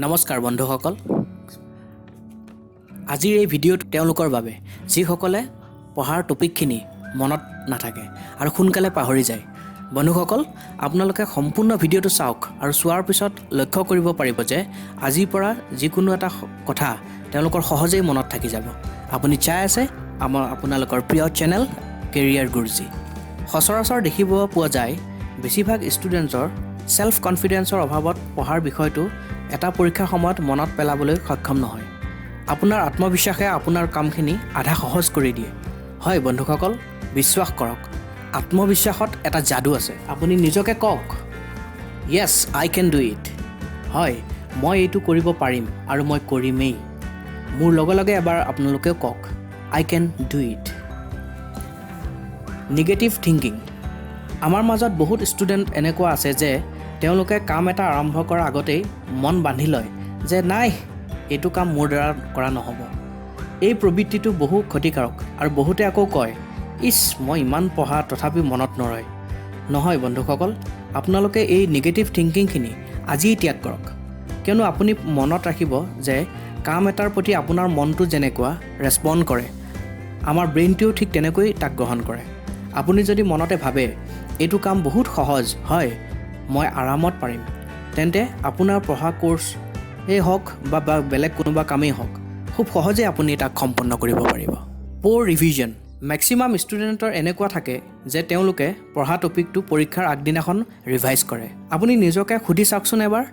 নমস্কাৰ বন্ধুসকল আজিৰ এই ভিডিঅ'টো তেওঁলোকৰ বাবে যিসকলে পঢ়াৰ টপিকখিনি মনত নাথাকে আৰু সোনকালে পাহৰি যায় বন্ধুসকল আপোনালোকে সম্পূৰ্ণ ভিডিঅ'টো চাওক আৰু চোৱাৰ পিছত লক্ষ্য কৰিব পাৰিব যে আজিৰ পৰা যিকোনো এটা কথা তেওঁলোকৰ সহজেই মনত থাকি যাব আপুনি চাই আছে আপোনালোকৰ প্ৰিয় চেনেল কেৰিয়াৰ গুৰুজী সচৰাচৰ দেখিব পোৱা যায় বেছিভাগ ষ্টুডেণ্টছৰ সেলফ কনফিডেন্সৰ অভাৱত পঢ়াৰ বিষয়টো এটা পৰীক্ষাৰ সময়ত মনত পেলাবলৈ সক্ষম নহয় আপোনাৰ আত্মবিশ্বাসে আপোনাৰ কামখিনি আধা সহজ কৰি দিয়ে হয় বন্ধুসকল বিশ্বাস কৰক আত্মবিশ্বাসত এটা যাদু আছে আপুনি নিজকে কওক yes I can do it হয় মই এইটো কৰিব পাৰিম আৰু মই কৰিমেই মোৰ লগে লগে এবাৰ আপোনালোকেও কওক I can do it negative thinking আমাৰ মাজত বহুত ষ্টুডেণ্ট এনেকুৱা আছে যে তেওঁলোকে কাম এটা আৰম্ভ কৰাৰ আগতেই মন বান্ধি লয় যে নাই এইটো কাম মোৰ দ্বাৰা কৰা নহ'ব এই প্ৰবৃত্তিটো বহু ক্ষতিকাৰক আৰু বহুতে আকৌ কয় ইছ মই ইমান পঢ়া তথাপি মনত নৰয় নহয় বন্ধুসকল আপোনালোকে এই নিগেটিভ থিংকিংখিনি আজিয়েই ত্যাগ কৰক কিয়নো আপুনি মনত ৰাখিব যে কাম এটাৰ প্ৰতি আপোনাৰ মনটো যেনেকুৱা ৰেছপণ্ড কৰে আমাৰ ব্ৰেইনটোও ঠিক তেনেকৈ তাক গ্ৰহণ কৰে আপুনি যদি মনতে ভাবে এইটো কাম বহুত সহজ হয় মই আৰামত পাৰিম তেন্তে আপোনাৰ পঢ়া কোৰ্ছ হওক বা বেলেগ কোনোবা কামেই হওক খুব সহজে আপুনি তাক সম্পন্ন কৰিব পাৰিব প'ৰ ৰিভিজন মেক্সিমাম ষ্টুডেণ্টৰ এনেকুৱা থাকে যে তেওঁলোকে পঢ়া টপিকটো পৰীক্ষাৰ আগদিনাখন ৰিভাইজ কৰে আপুনি নিজকে সুধি চাওকচোন এবাৰ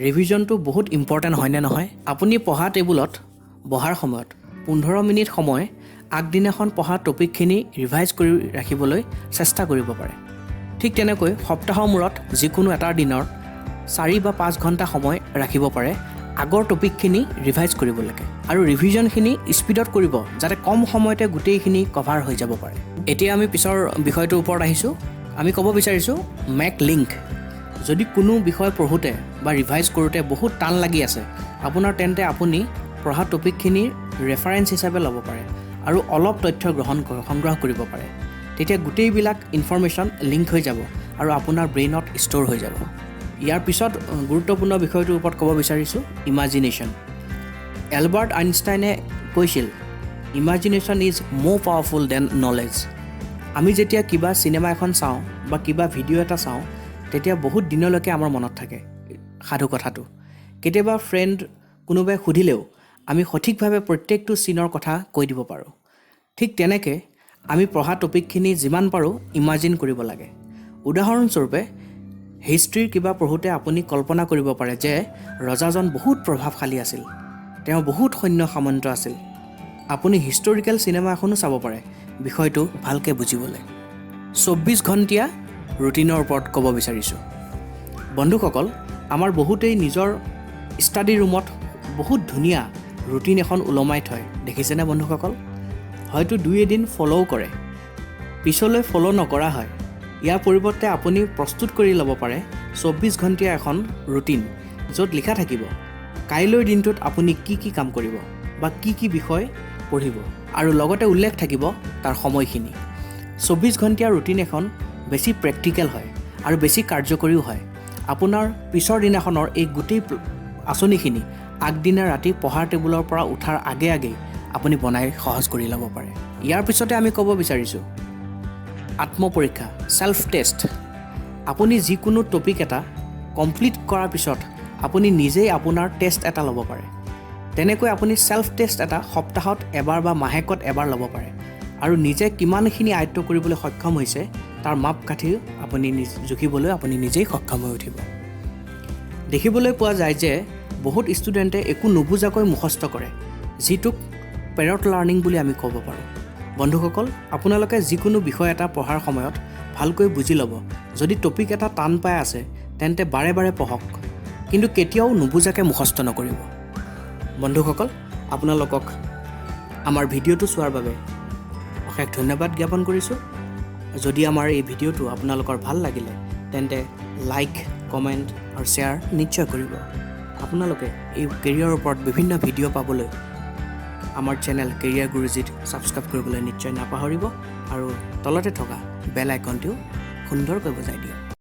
ৰিভিজনটো বহুত ইম্পৰ্টেণ্ট হয়নে নহয় আপুনি পঢ়া টেবুলত বহাৰ সময়ত 15 মিনিট সময় আগদিনাখন পঢ়া টপিকখিনি ৰিভাইজ কৰি ৰাখিবলৈ চেষ্টা কৰিব পাৰে ঠিক তেনেকৈ সপ্তাহৰ মূৰত যিকোনো এটা দিনৰ 4 বা 5 ঘণ্টা সময় ৰাখিব পাৰে আগৰ টপিকখিনি ৰিভাইজ কৰিব লাগে আৰু ৰিভিজনখিনি স্পীডত কৰিব যাতে কম সময়তে গোটেইখিনি কভাৰ হৈ যাব পাৰে এতিয়া আমি পিছৰ বিষয়টোৰ ওপৰত আহিছোঁ আমি ক'ব বিচাৰিছোঁ মেক লিংক যদি কোনো বিষয় পঢ়োঁতে বা ৰিভাইজ কৰোঁতে বহুত টান লাগি আছে আপোনাৰ তেন্তে আপুনি পঢ়া টপিকখিনিৰ ৰেফাৰেঞ্চ হিচাপে ল'ব পাৰে আৰু অলপ তথ্য সংগ্ৰহ কৰিব পাৰে তেতিয়া গোটেইবিলাক ইনফৰমেশ্যন লিংক হৈ যাব আৰু আপোনাৰ ব্ৰেইনত ষ্ট'ৰ হৈ যাব ইয়াৰ পিছত গুৰুত্বপূৰ্ণ বিষয়টোৰ ওপৰত ক'ব বিচাৰিছোঁ ইমাজিনেশ্যন এলবাৰ্ট আইনষ্টাইনে কৈছিল ইমাজিনেশ্যন ইজ মোৰ পাৱাৰফুল দেন নলেজ আমি যেতিয়া কিবা চিনেমা এখন চাওঁ বা কিবা ভিডিঅ' এটা চাওঁ তেতিয়া বহুত দিনলৈকে আমাৰ মনত থাকে সাধু কথাটো কেতিয়াবা ফ্ৰেণ্ড কোনোবাই সুধিলেও আমি সঠিকভাৱে প্ৰত্যেকটো চিনৰ কথা কৈ দিব পাৰোঁ ঠিক তেনেকৈ আমি পঢ়া টপিকখিনি যিমান পাৰোঁ ইমাজিন কৰিব লাগে উদাহৰণস্বৰূপে হিষ্ট্ৰীৰ কিবা পঢ়োঁতে আপুনি কল্পনা কৰিব পাৰে যে ৰজাজন বহুত প্ৰভাৱশালী আছিল তেওঁ বহুত সৈন্য সামন্ত আছিল আপুনি হিষ্টৰিকেল চিনেমা এখনো চাব পাৰে বিষয়টো ভালকৈ বুজিবলৈ 24 ঘণ্টীয়া ৰুটিনৰ ওপৰত ক'ব বিচাৰিছোঁ বন্ধুসকল আমাৰ বহুতেই নিজৰ ষ্টাডি ৰুমত বহুত ধুনীয়া ৰুটিন এখন ওলমাই থয় দেখিছেনে বন্ধুসকল হয়তো 2 এদিন ফ'ল' কৰে পিছলৈ ফ'ল' নকৰা হয় ইয়াৰ পৰিৱৰ্তে আপুনি প্ৰস্তুত কৰি ল'ব পাৰে 24 ঘণ্টীয়া এখন ৰুটিন য'ত লিখা থাকিব কাইলৈৰ দিনটোত আপুনি কি কাম কৰিব বা কি বিষয় পঢ়িব আৰু লগতে উল্লেখ থাকিব তাৰ সময়খিনি 24 ঘণ্টীয়া ৰুটিন এখন বেছি প্ৰেক্টিকেল হয় আৰু বেছি কাৰ্যকৰীও হয় আপোনাৰ পিছৰ দিনাখনৰ এই গোটেই আঁচনিখিনি আগদিনা ৰাতি পঢ়াৰ টেবুলৰ পৰা উঠাৰ আগেয়ে আপুনি বনাই সহজ কৰি ল'ব পাৰে ইয়াৰ পিছতে আমি ক'ব বিচাৰিছোঁ আত্মপৰীক্ষা সেলফ টেষ্ট আপুনি যিকোনো টপিক এটা কমপ্লিট কৰাৰ পিছত আপুনি নিজেই আপোনাৰ টেষ্ট এটা ল'ব পাৰে তেনেকৈ আপুনি সেলফ টেষ্ট এটা সপ্তাহত এবাৰ বা মাহেকত এবাৰ ল'ব পাৰে আৰু নিজে কিমানখিনি আয়ত্ব কৰিবলৈ সক্ষম হৈছে তাৰ মাপকাঠি আপুনি জুখিবলৈ আপুনি নিজেই সক্ষম হৈ উঠিব দেখিবলৈ পোৱা যায় যে বহুত ষ্টুডেণ্টে একো নুবুজাকৈ মুখস্থ কৰে যিটোক পেৰট লাৰ্ণিং বুলি আমি ক'ব পাৰোঁ বন্ধুসকল আপোনালোকে যিকোনো বিষয় এটা পঢ়াৰ সময়ত ভালকৈ বুজি ল'ব যদি টপিক এটা টান পাই আছে তেন্তে বাৰে বাৰে পঢ়ক কিন্তু কেতিয়াও নুবুজাকৈ মুখস্থ নকৰিব বন্ধুসকল আপোনালোকক আমাৰ ভিডিঅ'টো চোৱাৰ বাবে অশেষ ধন্যবাদ জ্ঞাপন কৰিছোঁ যদি আমাৰ এই ভিডিঅ'টো আপোনালোকৰ ভাল লাগিলে তেন্তে লাইক কমেণ্ট আৰু শ্বেয়াৰ নিশ্চয় কৰিব আপোনালোকে এই কেৰিয়াৰৰ ওপৰত বিভিন্ন ভিডিঅ' পাবলৈ আমাৰ চেনেল কেৰিয়াৰ গুৰুজীত ছাবস্ক্ৰাইব কৰিবলৈ নিশ্চয় নাপাহৰিব আৰু তলতে থকা বেল আইকনটো সুন্দৰকৈ বজাই দিয়ক